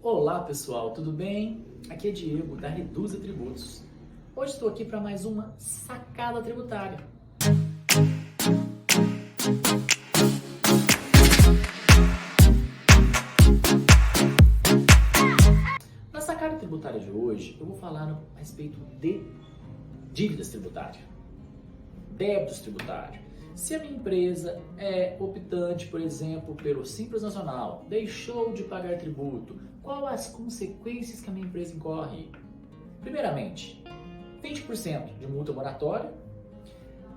Olá pessoal, tudo bem? Aqui é Diego da Reduza Tributos. Hoje estou aqui para mais uma sacada tributária. Na sacada tributária de hoje, eu vou falar a respeito de dívidas tributárias, débitos tributários. Se a minha empresa é optante, por exemplo, pelo Simples Nacional, deixou de pagar tributo, quais as consequências que a minha empresa incorre? Primeiramente, 20% de multa moratória,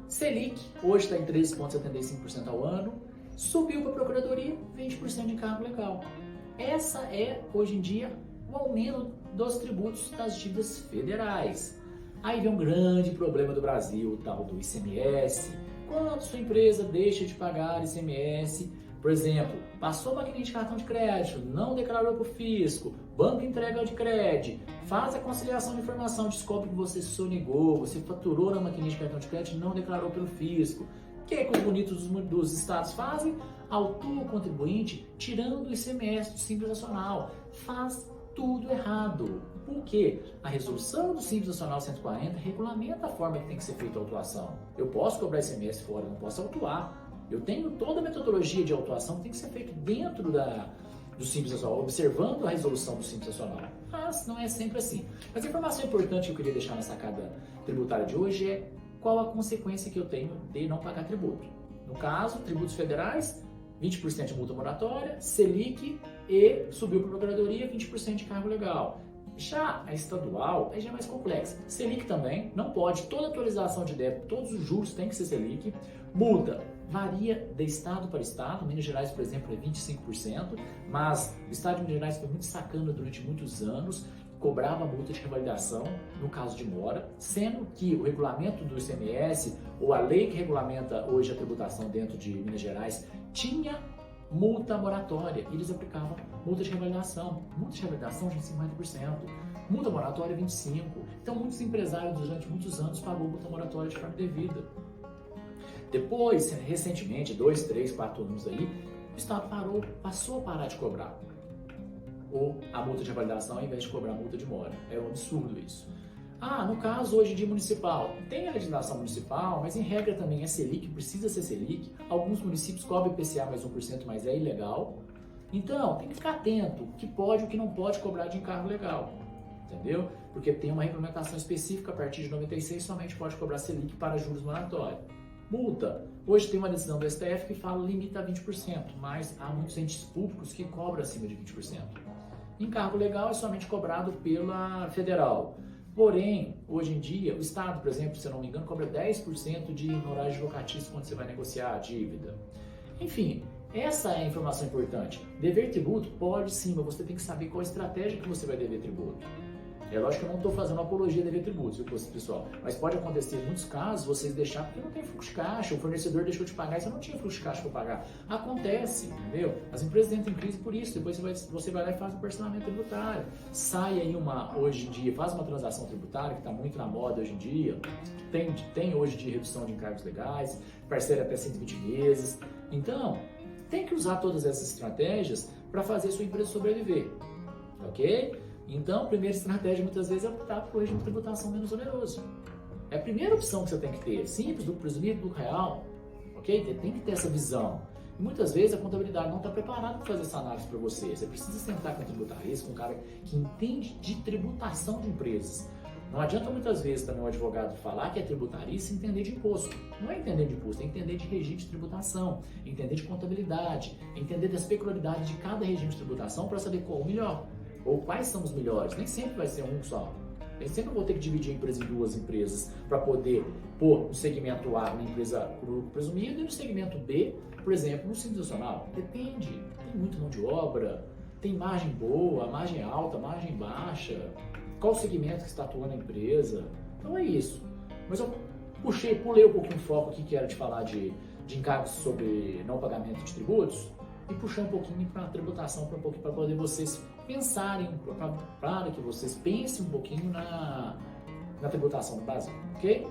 Selic, hoje está em 13,75% ao ano, subiu para a Procuradoria, 20% de encargo legal. Essa é, hoje em dia, o aumento dos tributos das dívidas federais. Aí vem um grande problema do Brasil, o tal do ICMS. Quando sua empresa deixa de pagar ICMS, por exemplo, passou maquininha de cartão de crédito, não declarou para o fisco, banco entrega de crédito, faz a conciliação de informação, descobre que você sonegou, você faturou na maquininha de cartão de crédito e não declarou pelo fisco. O que os bonitos dos estados fazem? Autua o contribuinte tirando o ICMS do Simples Nacional. Faz tudo errado. Por quê? A resolução do Simples Nacional 140 regulamenta a forma que tem que ser feita a autuação. Eu posso cobrar ICMS fora, não posso autuar. Eu tenho toda a metodologia de autuação que tem que ser feita dentro do Simples Nacional, observando a resolução do Simples Nacional. Mas não é sempre assim. Mas a informação importante que eu queria deixar na sacada tributária de hoje é qual a consequência que eu tenho de não pagar tributo. No caso, tributos federais, 20% de multa moratória, Selic e subiu para a Procuradoria, 20% de cargo legal. Já a estadual, aí já é mais complexa. Selic também, não pode, toda atualização de débito, todos os juros tem que ser Selic. Multa varia de estado para estado, Minas Gerais, por exemplo, é 25%, mas o estado de Minas Gerais foi muito sacana durante muitos anos, cobrava multa de revalidação no caso de mora, sendo que o regulamento do ICMS, ou a lei que regulamenta hoje a tributação dentro de Minas Gerais, tinha multa moratória, e eles aplicavam multa de revalidação. Multa de revalidação de 50%, multa moratória 25%. Então, muitos empresários durante muitos anos pagou multa moratória de forma devida. Depois, recentemente, 2, 3, 4 anos aí, o Estado passou a parar de cobrar a multa de revalidação ao invés de cobrar a multa de mora. É um absurdo isso. No caso hoje de municipal, tem a legislação municipal, mas em regra também é Selic, precisa ser Selic. Alguns municípios cobram IPCA mais 1%, mas é ilegal. Então, tem que ficar atento o que pode e o que não pode cobrar de encargo legal, entendeu? Porque tem uma regulamentação específica, a partir de 96 somente pode cobrar Selic para juros moratórios. Multa, hoje tem uma decisão do STF que fala limita a 20%, mas há muitos entes públicos que cobram acima de 20%. Encargo legal é somente cobrado pela federal. Porém, hoje em dia, o Estado, por exemplo, se eu não me engano, cobra 10% de honorários locatícios quando você vai negociar a dívida. Enfim, essa é a informação importante. Dever tributo pode sim, mas você tem que saber qual a estratégia que você vai dever tributo. É lógico que eu não estou fazendo apologia de dever tributos, viu, pessoal? Mas pode acontecer em muitos casos vocês deixar porque não tem fluxo de caixa, o fornecedor deixou de pagar e você não tinha fluxo de caixa para pagar. Acontece, entendeu? As empresas entram em crise por isso, depois você vai lá e faz um parcelamento tributário. Sai aí hoje em dia, faz uma transação tributária, que está muito na moda hoje em dia, tem hoje de redução de encargos legais, parcela até 120 meses. Então, tem que usar todas essas estratégias para fazer sua empresa sobreviver, ok? Então, a primeira estratégia muitas vezes é optar por regime de tributação menos oneroso. É a primeira opção que você tem que ter. Simples, lucro presumido, lucro real. Ok? Tem que ter essa visão. E muitas vezes a contabilidade não está preparada para fazer essa análise para você. Você precisa sentar com um tributarista, com um cara que entende de tributação de empresas. Não adianta muitas vezes também o advogado falar que é tributarista e entender de imposto. Não é entender de imposto, é entender de regime de tributação, entender de contabilidade, entender das peculiaridades de cada regime de tributação para saber qual é o melhor. Ou quais são os melhores. Nem sempre vai ser um só. Nem sempre eu vou ter que dividir a empresa em duas empresas para poder pôr no segmento A uma empresa por lucro presumido e no segmento B, por exemplo, no Simples Nacional. Depende. Tem muita mão de obra, tem margem boa, margem alta, margem baixa. Qual o segmento que está atuando a empresa? Então é isso. Mas eu pulei um pouquinho o foco aqui que era de falar de encargos sobre não pagamento de tributos e puxar um pouquinho para a tributação, para poder vocês pensarem, para que vocês pensem um pouquinho na tributação do Brasil, ok?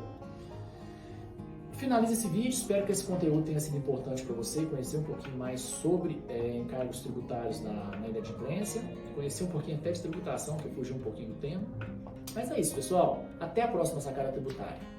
Finaliza esse vídeo, espero que esse conteúdo tenha sido importante para você, conhecer um pouquinho mais sobre encargos tributários na inadimplência, conhecer um pouquinho até de tributação, que eu fugi um pouquinho do tema. Mas é isso, pessoal. Até a próxima Sacada Tributária.